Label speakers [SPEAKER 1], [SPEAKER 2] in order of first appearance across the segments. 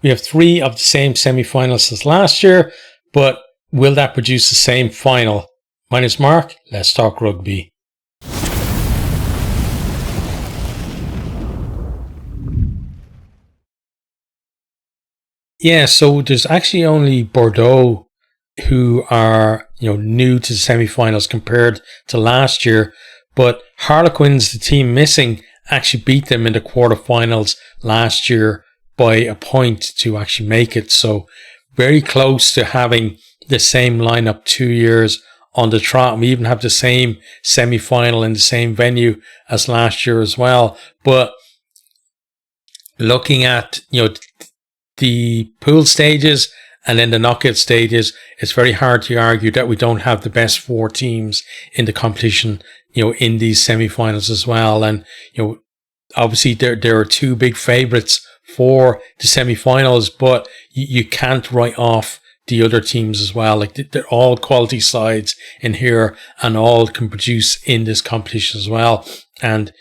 [SPEAKER 1] we have 3 of the same semi-finals as last year, but will that produce the same final? My name's Mark. Let's talk rugby. Yeah, so there's actually only Bordeaux who are, new to the semi-finals compared to last year. But Harlequins, the team missing, actually beat them in the quarterfinals last year by a point to actually make it. So very close to having the same lineup 2 years on the trot. And we even have the same semi-final in the same venue as last year as well. But looking at, the pool stages and then the knockout stages, it's very hard to argue that we don't have the best 4 teams in the competition, in these semi-finals as well. And, obviously there are 2 big favourites for the semi-finals, but you can't write off the other teams as well. Like, they're all quality sides in here and all can produce in this competition as well. And,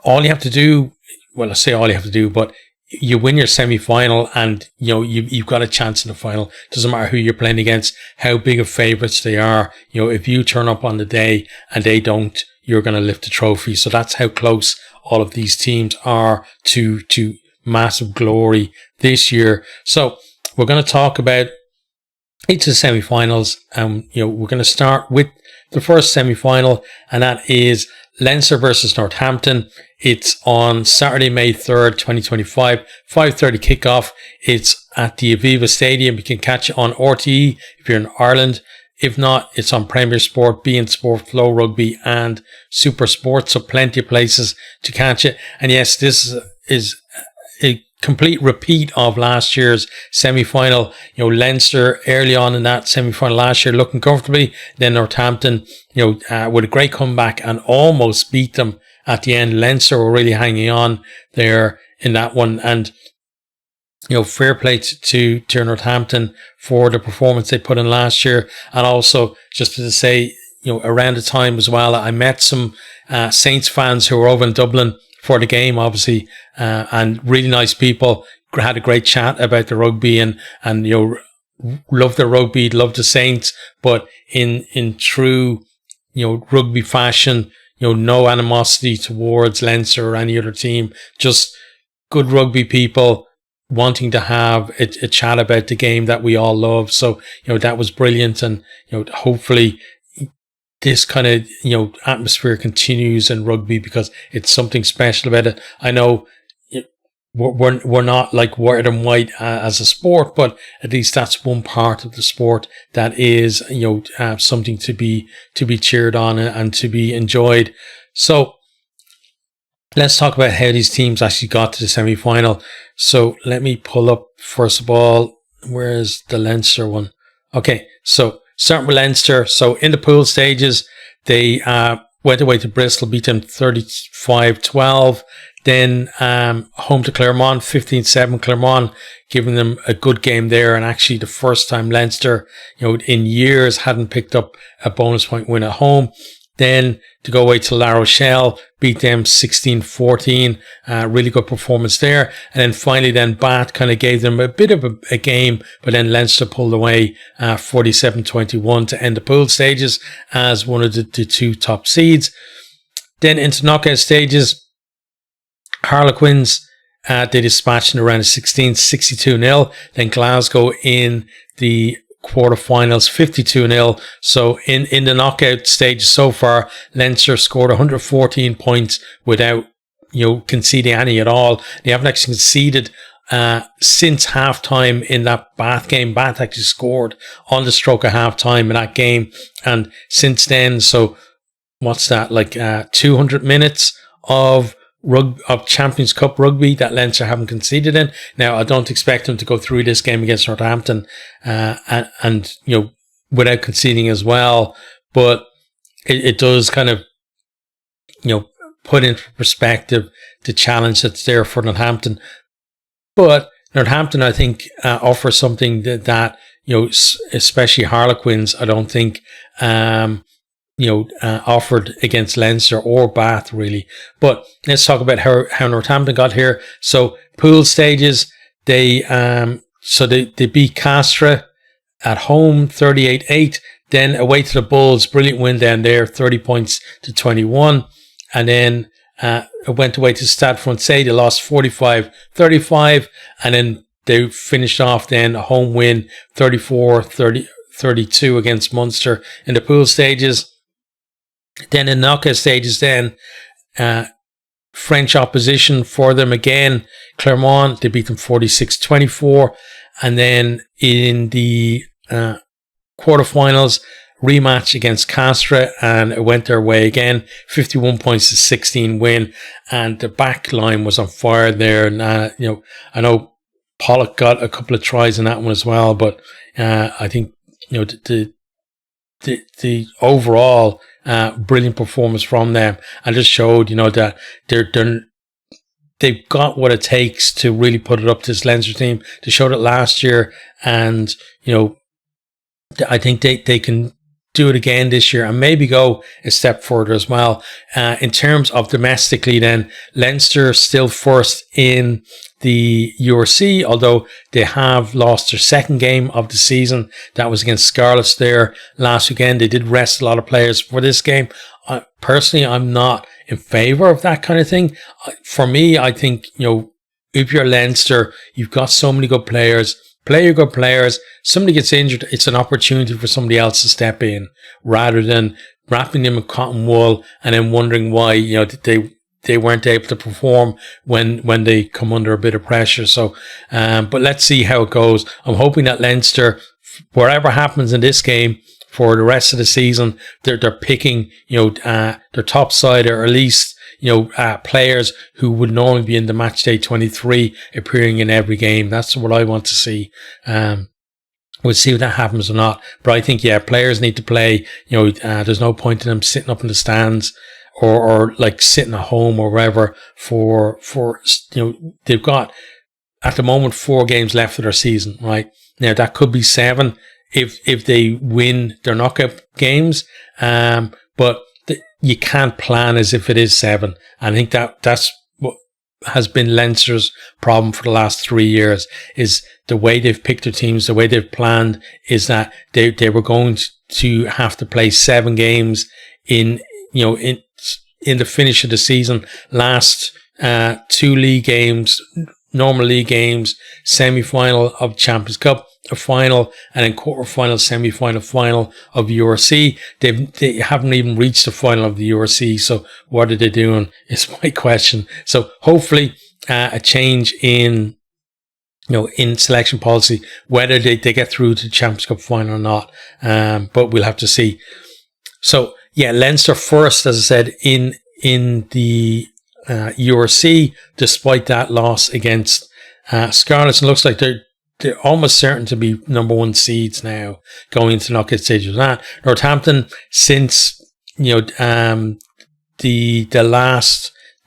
[SPEAKER 1] all you have to do, well, I say all you have to do, but you win your semi-final and, you've got a chance in the final. Doesn't matter who you're playing against, how big of favourites they are. If you turn up on the day and they don't, you're going to lift the trophy. So that's how close all of these teams are to massive glory this year. So we're going to talk about each of the semi-finals. We're going to start with the first semi-final, and that is Leinster versus Northampton. It's on Saturday, May 3rd, 2025, 5:30 kickoff. It's at the Aviva Stadium. You can catch it on RTE if you're in Ireland. If not, it's on Premier Sport, beIN Sport, Flow Rugby, and Super Sport. So plenty of places to catch it. And yes, this is a complete repeat of last year's semi-final. Leinster early on in that semi-final last year looking comfortably. Then Northampton, with a great comeback and almost beat them at the end. Leinster were really hanging on there in that one. And, fair play to Northampton for the performance they put in last year. And also, just to say, around the time as well, I met some Saints fans who were over in Dublin for the game, obviously, and really nice people. Had a great chat about the rugby and love the rugby, love the Saints, but in true, rugby fashion, no animosity towards Leinster or any other team, just good rugby people wanting to have a chat about the game that we all love. So, that was brilliant. And, hopefully this kind of, atmosphere continues in rugby because it's something special about it. I know we're not like white and white as a sport, but at least that's one part of the sport that is, something to be cheered on and to be enjoyed. So let's talk about how these teams actually got to the semi-final. So let me pull up, first of all, where's the Leinster one? Okay, so starting with Leinster. So in the pool stages, they went away to Bristol, beat them 35-12. Then home to Clermont, 15-7. Clermont giving them a good game there, and actually the first time Leinster, in years hadn't picked up a bonus point win at home. Then to go away to La Rochelle, beat them 16-14. Really good performance there. And then finally Bath kind of gave them a bit of a game, but then Leinster pulled away 47-21 to end the pool stages as one of the 2 top seeds. Then into knockout stages, Harlequins, they dispatched in around 16, 62-0. Then Glasgow in the quarterfinals, 52-0. So in the knockout stage so far, Leinster scored 114 points without, conceding any at all. They haven't actually conceded since halftime in that Bath game. Bath actually scored on the stroke of halftime in that game. And since then, so what's that, like 200 minutes of Champions Cup rugby that Leinster haven't conceded in. Now, I don't expect them to go through this game against Northampton and without conceding as well, but it does kind of put into perspective the challenge that's there for Northampton. But Northampton, I think, offers something that especially Harlequins, I don't think offered against Leinster or Bath, really. But let's talk about how Northampton got here. So pool stages, they beat Castra at home 38-8. Then away to the Bulls, brilliant win down there, 30 points to 21. And then went away to Stade Francais. They lost 45-35. And then they finished off then a home win, 34-32 against Munster in the pool stages. Then in knockout stages then, French opposition for them again. Clermont, they beat them 46-24. And then in the quarterfinals, rematch against Castra, and it went their way again. 51 points to 16 win. And the back line was on fire there. And, I know Pollock got a couple of tries in that one as well. But I think, the overall brilliant performance from them, and just showed that they've got what it takes to really put it up to this Leinster team. They showed it last year, and I think they can do it again this year and maybe go a step further as well. In terms of domestically then, Leinster still first in the URC, although they have lost their second game of the season. That was against Scarlets there last weekend. They did rest a lot of players for this game. Personally, I'm not in favour of that kind of thing. For me, I think, if you're Leinster, you've got so many good players. Play your good players. Somebody gets injured, it's an opportunity for somebody else to step in, rather than wrapping them in cotton wool and then wondering why they weren't able to perform when they come under a bit of pressure. So, but let's see how it goes. I'm hoping that Leinster, whatever happens in this game, for the rest of the season, they're picking their top side, or at least players who would normally be in the match day 23 appearing in every game. That's what I want to see. We'll see if that happens or not. But I think, players need to play. There's no point in them sitting up in the stands or like sitting at home or wherever for they've got at the moment 4 games left of their season, right? Now that could be 7 if they win their knockout games. But you can't plan as if it is 7. I think that's what has been Leinster's problem for the last 3 years, is the way they've picked their teams, the way they've planned, is that they were going to have to play 7 games in the finish of the season. Last 2 league games, normal league games, semi-final of Champions Cup, a final, and then quarter-final, semi-final, final of URC. They haven't even reached the final of the URC. So what are they doing is my question. So hopefully a change in selection policy, whether they get through to the Champions Cup final or not. But we'll have to see. So Leinster first, as I said, in the URC, despite that loss against Scarlets. It looks like they're almost certain to be number 1 seeds now going into knockout stages of that. Northampton, since the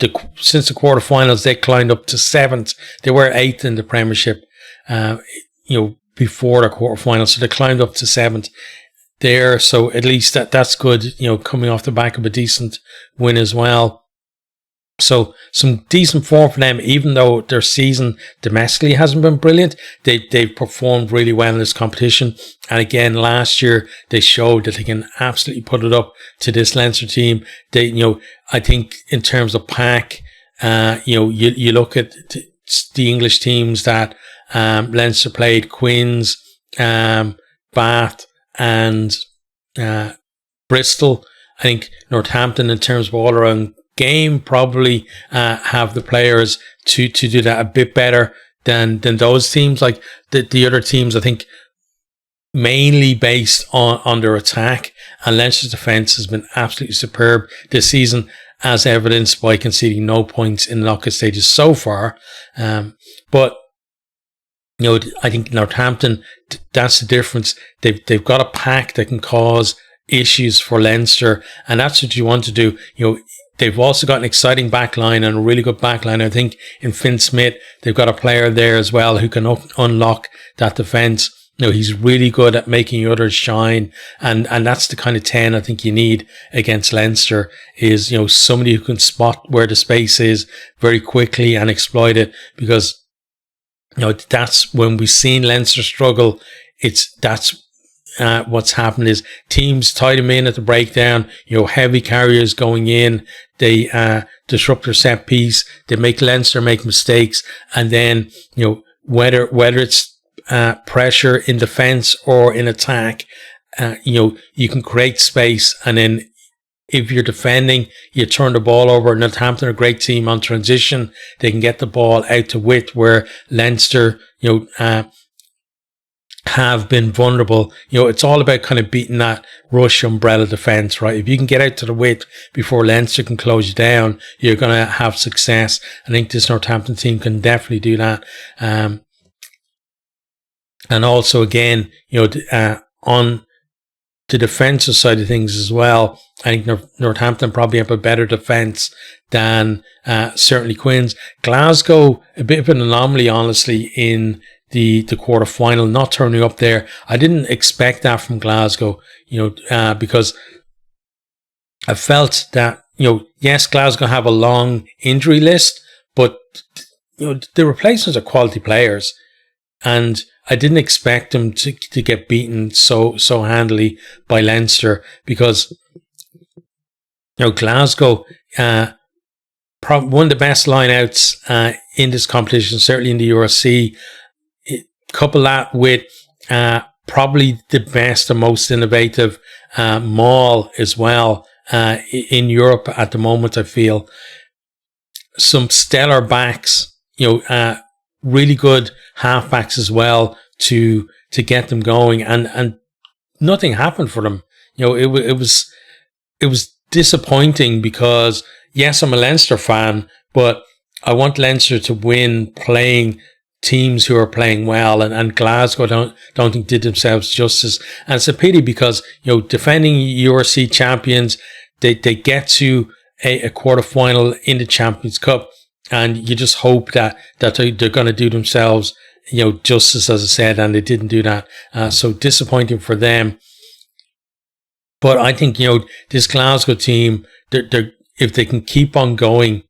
[SPEAKER 1] quarterfinals, they climbed up to 7th. They were 8th in the Premiership, before the quarterfinals, so they climbed up to 7th there. So at least that's good, coming off the back of a decent win as well. So some decent form for them, even though their season domestically hasn't been brilliant. They've performed really well in this competition. And again, last year, they showed that they can absolutely put it up to this Leinster team. I think in terms of pack, you look at the English teams that Leinster played, Quins, Bath and Bristol. I think Northampton, in terms of all-around game, probably have the players to do that a bit better than those teams. Like the other teams, I think, mainly based on their attack, and Leinster's defence has been absolutely superb this season, as evidenced by conceding no points in the knockout stages so far. But I think Northampton, that's the difference. They've got a pack that can cause issues for Leinster, and that's what you want to do. They've also got an exciting back line and a really good back line. I think in Finn Smith, they've got a player there as well who can unlock that defence. He's really good at making others shine. And that's the kind of 10 I think you need against Leinster, is, somebody who can spot where the space is very quickly and exploit it, because That's when we've seen Leinster struggle. That's what's happened is teams tie them in at the breakdown, heavy carriers going in, they disrupt their set piece, they make Leinster make mistakes, and then, whether it's pressure in defence or in attack, you can create space, and then if you're defending, you turn the ball over. Northampton are a great team on transition. They can get the ball out to width, where Leinster, have been vulnerable. It's all about kind of beating that rush umbrella defence, right? If you can get out to the width before Leinster can close you down, you're going to have success. I think this Northampton team can definitely do that. And also, again, on the defensive side of things as well, I think Northampton probably have a better defence than certainly Quins. Glasgow, a bit of an anomaly, honestly, in the quarter final, not turning up there. I didn't expect that from Glasgow, because I felt that, yes, Glasgow have a long injury list, but, the replacements are quality players. And I didn't expect them to get beaten so handily by Leinster, because, Glasgow, one of the best lineouts in this competition, certainly in the URC. Couple that with probably the best and most innovative maul as well in Europe at the moment. I feel some stellar backs, really good halfbacks as well to get them going, and nothing happened for them. It was disappointing, because yes, I'm a Leinster fan, but I want Leinster to win playing teams who are playing well, and Glasgow don't think did themselves justice. And it's a pity, because defending URC champions, they get to a quarter final in the Champions Cup, and you just hope that they're going to do themselves justice, as I said, and they didn't do that. So disappointing for them. But I think this Glasgow team, they're if they can keep on going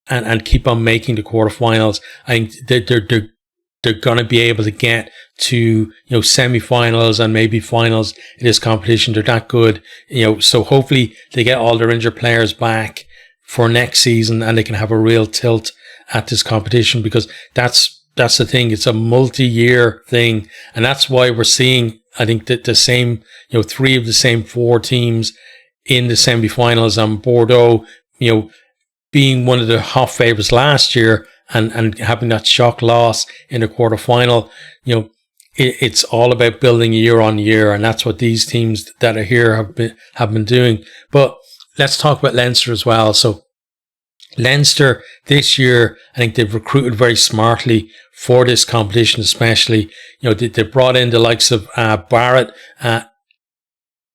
[SPEAKER 1] and keep on making the quarterfinals, I think they're going to be able to get to semi-finals and maybe finals in this competition. They're that good, so hopefully they get all their injured players back for next season, and they can have a real tilt at this competition, because that's the thing. It's a multi-year thing, and that's why we're seeing, I think, that the same, three of the same four teams in the semi-finals, and Bordeaux, being one of the hot favourites last year, and having that shock loss in the quarter final. It's all about building year on year, and that's what these teams that are here have been doing. But let's talk about Leinster as well. So Leinster this year, I think they've recruited very smartly for this competition, especially. They brought in the likes of Barrett,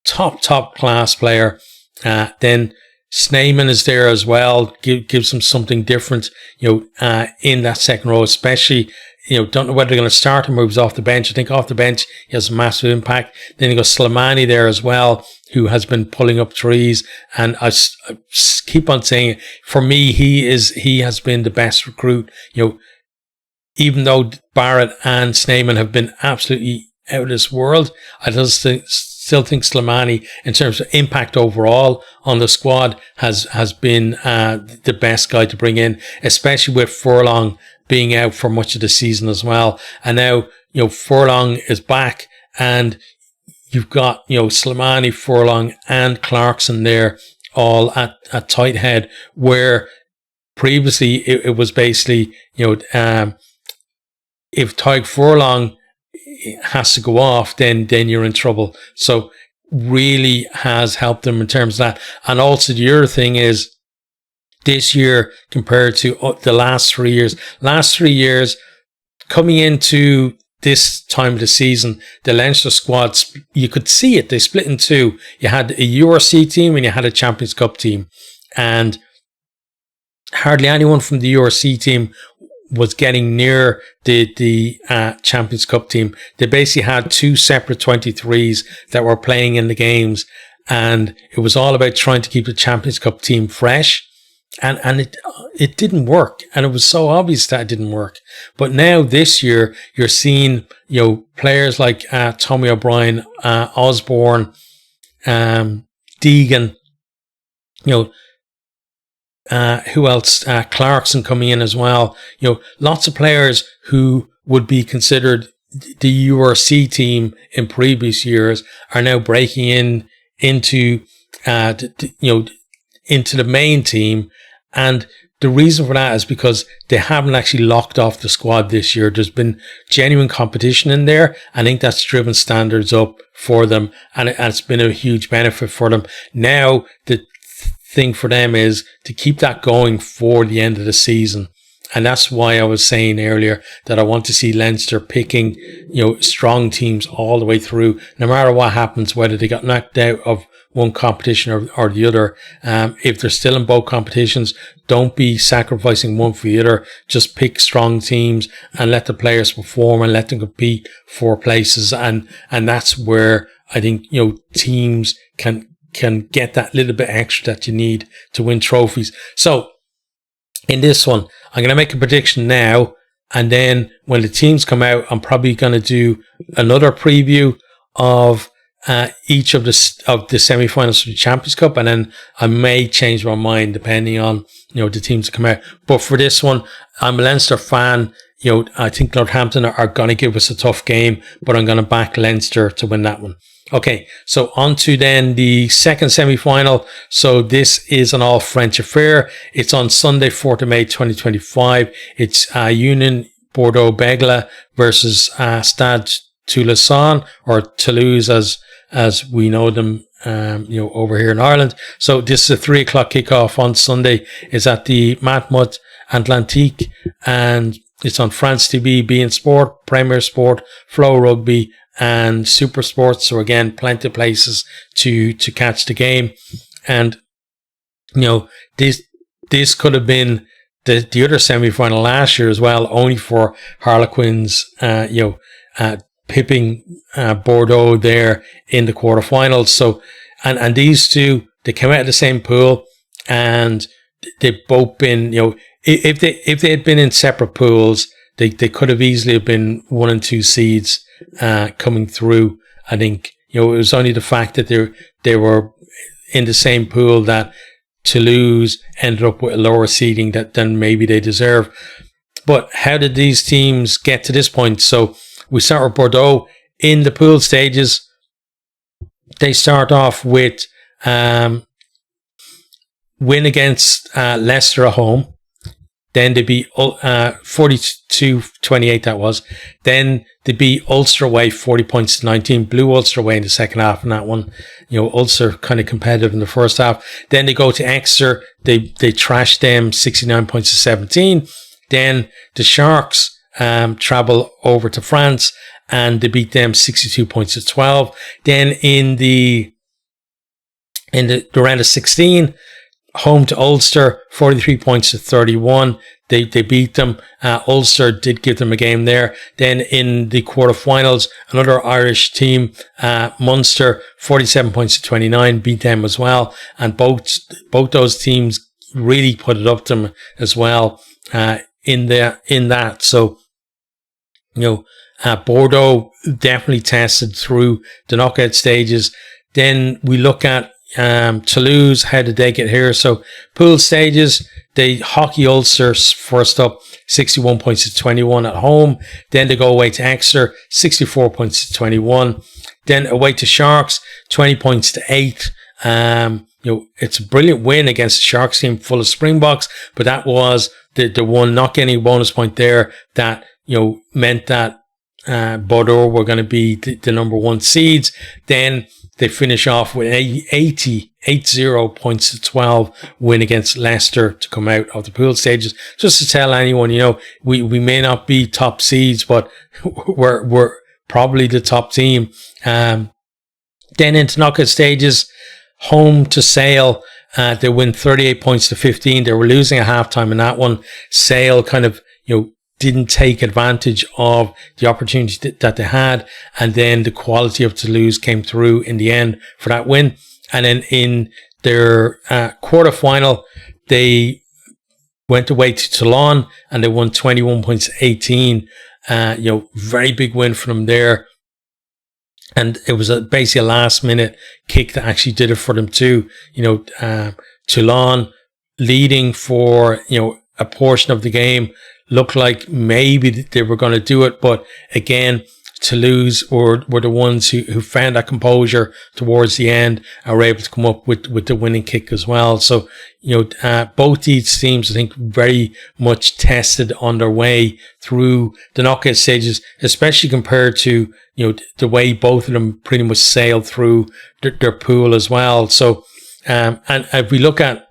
[SPEAKER 1] top class player. Then Snyman is there as well, gives them something different, in that second row, especially, don't know whether they're going to start him or he was off the bench. I think off the bench, he has a massive impact. Then you got Slimani there as well, who has been pulling up trees. And I keep on saying it, for me, he has been the best recruit. Even though Barrett and Snyman have been absolutely out of this world, I still think Slimani, in terms of impact overall on the squad, has been the best guy to bring in, especially with Furlong being out for much of the season as well. And now, Furlong is back, and you've got, Slimani, Furlong and Clarkson there all at tight head, where previously it was basically, if Tyg Furlong has to go off, then you're in trouble. So really has helped them in terms of that. And also the other thing is, this year compared to the last 3 years, coming into this time of the season, the Leinster squads, you could see it, they split in two. You had a URC team and you had a Champions Cup team, and hardly anyone from the URC team was getting near the Champions Cup team. They basically had two separate 23s that were playing in the games, and it was all about trying to keep the Champions Cup team fresh. And it didn't work, and it was so obvious that it didn't work. But now this year, you're seeing, you know, players like Tommy O'Brien, Osborne, Deegan, you know, who else? Clarkson coming in as well. You know, lots of players who would be considered the URC team in previous years are now breaking into into the main team. And the reason for that is because they haven't actually locked off the squad this year. There's been genuine competition in there. I think that's driven standards up for them, and it's been a huge benefit for them. Now, the thing for them is to keep that going for the end of the season. And that's why I was saying earlier that I want to see Leinster picking, you know, strong teams all the way through, no matter what happens, whether they got knocked out of one competition or the other. If they're still in both competitions, don't be sacrificing one for the other. Just pick strong teams and let the players perform and let them compete for places. And that's where I think, you know, teams can get that little bit extra that you need to win trophies. So in this one, I'm going to make a prediction now, and then when the teams come out, I'm probably going to do another preview of each of the semi-finals for the Champions Cup, and then I may change my mind depending on, you know, the teams that come out. But for this one, I'm a Leinster fan. You know, I think Northampton are going to give us a tough game, but I'm going to back Leinster to win that one. Okay, so on to then the second semi-final. So this is an all-French affair. It's on Sunday, 4th of May, 2025. It's Union Bordeaux-Bègles versus Stade Toulouse, or Toulouse as we know them, you know, over here in Ireland. So this is a 3 o'clock kickoff on Sunday. It's at the Matmut Atlantique, and it's on France TV, beIN Sport, Premier Sport, Flow Rugby, and Super Sports. So again, plenty of places to catch the game. And, you know, this could have been the other semi-final last year as well, only for Harlequins, you know, pipping Bordeaux there in the quarterfinals. So, and these two, they came out of the same pool, and they've both been, you know, if they had been in separate pools, they could have easily have been 1 and 2 seeds coming through. I think, you know, it was only the fact that they were in the same pool that Toulouse ended up with a lower seeding than maybe they deserve. But how did these teams get to this point? So we start with Bordeaux in the pool stages. They start off with win against Leicester at home. Then they beat 42-28, that was. Then they beat Ulster away 40-19. Blew Ulster away in the second half in that one. You know, Ulster kind of competitive in the first half. Then they go to Exeter. They trashed them 69-17. Then the Sharks travel over to France, and they beat them 62-12. Then in the round of 16, home to Ulster, 43-31. They beat them. Ulster did give them a game there. Then in the quarterfinals, another Irish team, Munster, 47-29, beat them as well. And both those teams really put it up to them as well in that. So, you know, Bordeaux definitely tested through the knockout stages. Then we look at Toulouse, how did they get here? So pool stages, they hockey Ulster first up, 61-21 at home. Then they go away to Exeter, 64-21. Then away to Sharks, 20-8. You know, it's a brilliant win against the Sharks team full of Springboks, but that was the one, not getting a bonus point there, that, you know, meant that Bordeaux were going to be the number 1 seeds. Then they finish off with 80-12 win against Leicester to come out of the pool stages. Just to tell anyone, you know, we may not be top seeds, but we're probably the top team. Then into knockout stages, home to Sale, they win 38-15. They were losing at halftime in that one. Sale kind of, you know, didn't take advantage of the opportunity that they had, and then the quality of Toulouse came through in the end for that win. And then in their quarterfinal, they went away to Toulon and they won 21 points to 18. Very big win for them there. And it was basically a last minute kick that actually did it for them too. Toulon leading for, a portion of the game, looked like maybe they were going to do it. But again, Toulouse were the ones who found that composure towards the end and were able to come up with the winning kick as well. So, both these teams, I think, very much tested on their way through the knockout stages, especially compared to, the way both of them pretty much sailed through their pool as well. So, and if we look at,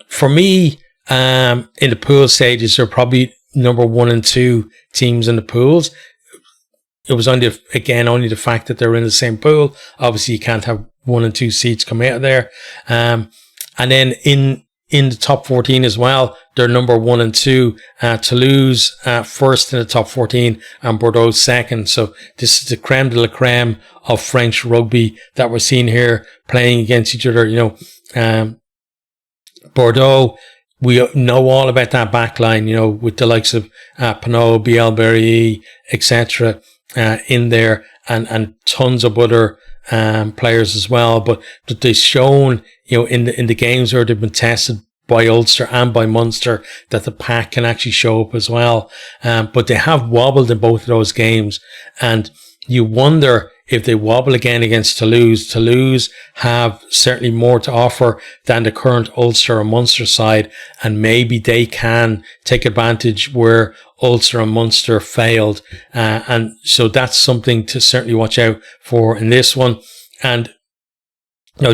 [SPEAKER 1] for me, in the pool stages, they're probably number 1 and 2 teams in the pools. It was only the fact that they're in the same pool. Obviously, you can't have 1 and 2 seeds come out of there. And then in the top 14 as well, they're number 1 and 2. Toulouse first in the top 14 and Bordeaux second. So this is the creme de la creme of French rugby that we're seeing here playing against each other. Bordeaux, we know all about that back line, with the likes of Pinot, Bielberry, etc. In there, and tons of other players as well. But they've shown, in the games where they've been tested by Ulster and by Munster, that the pack can actually show up as well. But they have wobbled in both of those games, and you wonder if they wobble again against Toulouse. Toulouse have certainly more to offer than the current Ulster and Munster side, and maybe they can take advantage where Ulster and Munster failed. And so that's something to certainly watch out for in this one. And,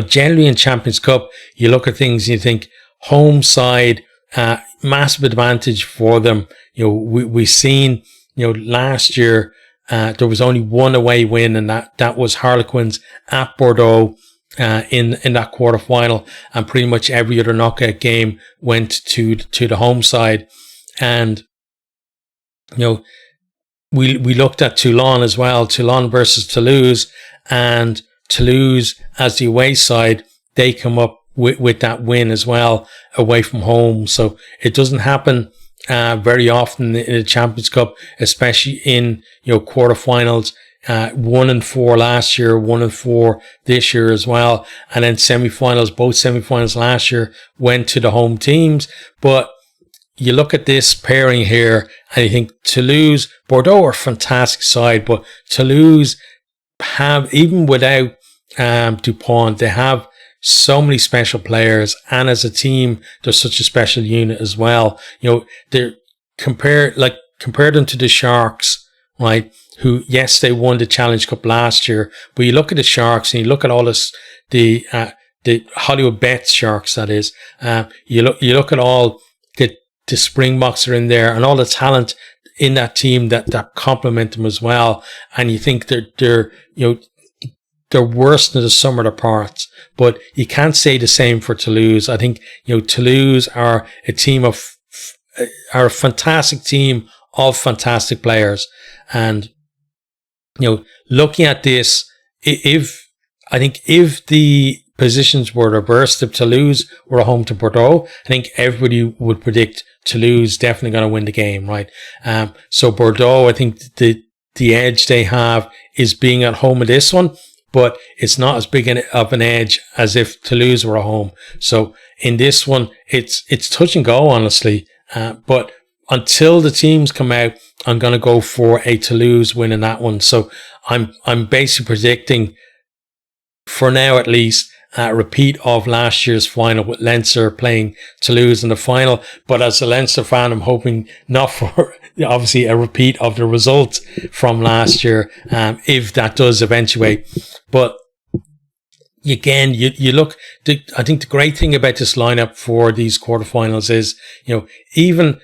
[SPEAKER 1] generally in Champions Cup, you look at things and you think home side, massive advantage for them. We've seen, last year, there was only one away win, and that was Harlequins at Bordeaux in that quarterfinal, and pretty much every other knockout game went to the home side. And we looked at Toulon as well, Toulon versus Toulouse, and Toulouse as the away side, they come up with that win as well away from home. So it doesn't happen very often in the Champions Cup, especially in quarterfinals. 1 and 4 last year, 1 and 4 this year as well, and then semi-finals. Both semi-finals last year went to the home teams. But you look at this pairing here, and you think Toulouse, Bordeaux are a fantastic side, but Toulouse have, even without Dupont, they have so many special players, and as a team, they're such a special unit as well. They're compare them to the Sharks, right? Who, yes, they won the Challenge Cup last year, but you look at the Sharks and you look at all this, the Hollywood Bets Sharks, that is. You look at all the Springboks are in there, and all the talent in that team that complement them as well. And you think they're worse than the sum of their parts. But you can't say the same for Toulouse. I think, Toulouse are a fantastic team of fantastic players. And, looking at this, if the positions were reversed, if Toulouse were home to Bordeaux, I think everybody would predict Toulouse definitely going to win the game, right? So Bordeaux, I think the edge they have is being at home in this one, but it's not as big of an edge as if Toulouse were at home. So in this one, it's touch and go, honestly. But until the teams come out, I'm going to go for a Toulouse win in that one. So I'm basically predicting, for now at least, a repeat of last year's final with Leinster playing Toulouse in the final. But as a Leinster fan, I'm hoping not for obviously a repeat of the results from last year, if that does eventuate. But again, you look, I think the great thing about this lineup for these quarterfinals is, even,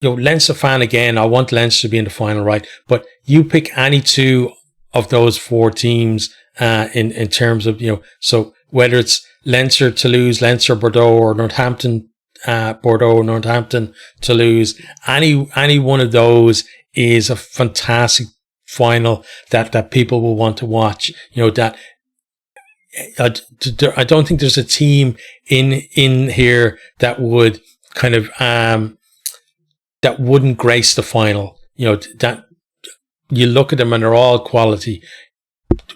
[SPEAKER 1] Leinster fan, again, I want Leinster to be in the final, right? But you pick any two of those 4 teams, in terms of, so whether it's Leinster, Toulouse, Leinster, Bordeaux, or Northampton, Bordeaux, Northampton, Toulouse, any one of those is a fantastic final that people will want to watch. That I don't think there's a team in here that would kind of that wouldn't grace the final. That you look at them and they're all quality.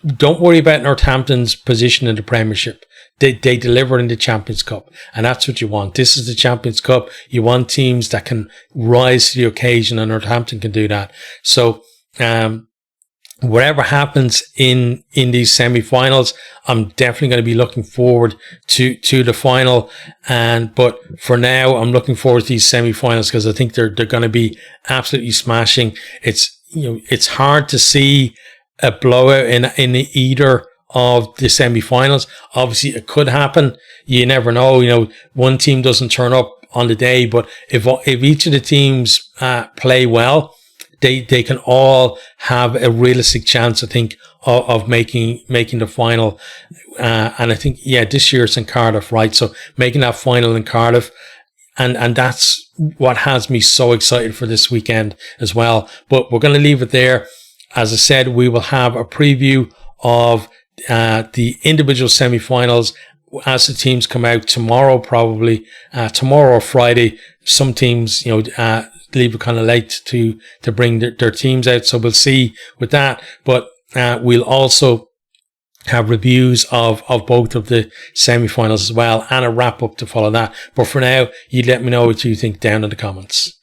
[SPEAKER 1] Don't worry about Northampton's position in the Premiership. They deliver in the Champions Cup, and that's what you want. This is the Champions Cup. You want teams that can rise to the occasion, and Northampton can do that. So, whatever happens in these semi-finals, I'm definitely going to be looking forward to the final. But for now, I'm looking forward to these semi-finals because I think they're going to be absolutely smashing. It's hard to see a blowout in either of the semi-finals. Obviously, it could happen. You never know. One team doesn't turn up on the day, but if each of the teams play well, they can all have a realistic chance, I think, of making the final. And I think, this year it's in Cardiff, right? So making that final in Cardiff, and that's what has me so excited for this weekend as well. But we're going to leave it there. As I said, we will have a preview of the individual semi-finals as the teams come out tomorrow, probably tomorrow or Friday. Some teams, leave it kind of late to bring their teams out, so we'll see with that. But we'll also have reviews of both of the semi-finals as well, and a wrap up to follow that. But for now, you let me know what you think down in the comments.